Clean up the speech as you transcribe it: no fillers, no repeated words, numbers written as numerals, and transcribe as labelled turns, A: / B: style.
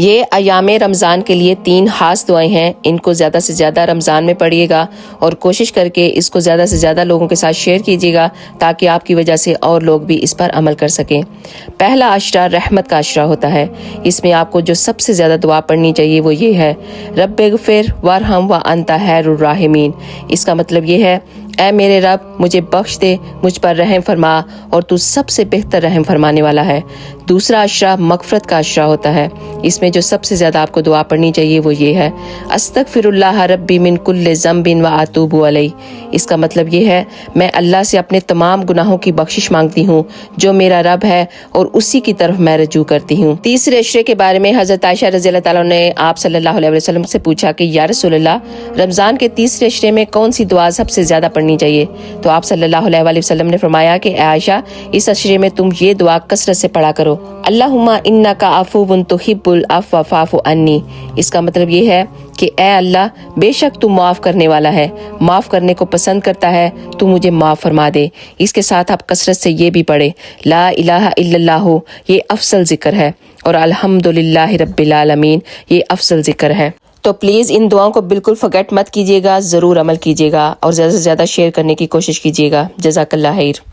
A: یہ ایام رمضان کے لیے 3 خاص دعائیں ہیں، ان کو زیادہ سے زیادہ رمضان میں پڑھیے گا اور کوشش کر کے اس کو زیادہ سے زیادہ لوگوں کے ساتھ شیئر کیجیے گا تاکہ آپ کی وجہ سے اور لوگ بھی اس پر عمل کر سکیں۔ پہلا عشرہ رحمت کا عشرہ ہوتا ہے، اس میں آپ کو جو سب سے زیادہ دعا پڑھنی چاہیے وہ یہ ہے، رب اغفر وارحم وانت خیر الراحمین۔ اس کا مطلب یہ ہے، اے میرے رب مجھے بخش دے، مجھ پر رحم فرما اور تو سب سے بہتر رحم فرمانے والا ہے۔ دوسرا عشرہ مغفرت کا عشرہ ہوتا ہے، اس میں جو سب سے زیادہ آپ کو دعا پڑھنی چاہیے وہ یہ ہے، استغفر اللہ ربی من کل ذنب واتوب علیہ۔ اس کا مطلب یہ ہے، میں اللہ سے اپنے تمام گناہوں کی بخشش مانگتی ہوں جو میرا رب ہے اور اسی کی طرف میں رجوع کرتی ہوں۔ تیسرے عشرے کے بارے میں حضرت عائشہ رضی اللہ تعالیٰ نے آپ صلی اللہ علیہ وسلم سے پوچھا کہ یا رسول اللہ، رمضان کے تیسرے عشرے میں کون سی دعا سب سے زیادہ پڑھنی چاہیے؟ تو آپ صلی اللہ علیہ وسلم نے فرمایا کہ اے عائشہ، اس عشرے میں تم یہ دعا کثرت سے پڑھا کرو، اللہم انک عفو تحب العفو فاعف عنی۔ اس کا مطلب یہ ہے کہ اے اللہ، بے شک تو معاف کرنے والا ہے، معاف کرنے کو پسند کرتا ہے، تو مجھے معاف فرما دے۔ اس کے ساتھ آپ کثرت سے یہ بھی پڑھیں، لا الہ الا اللہ، یہ افضل ذکر ہے، اور الحمدللہ رب العالمین، یہ افضل ذکر ہے۔ تو پلیز ان دعاؤں کو بالکل فرگیٹ مت کیجیے گا، ضرور عمل کیجیے گا اور زیادہ سے زیادہ شیئر کرنے کی کوشش کیجیے گا۔ جزاک اللہ خیر۔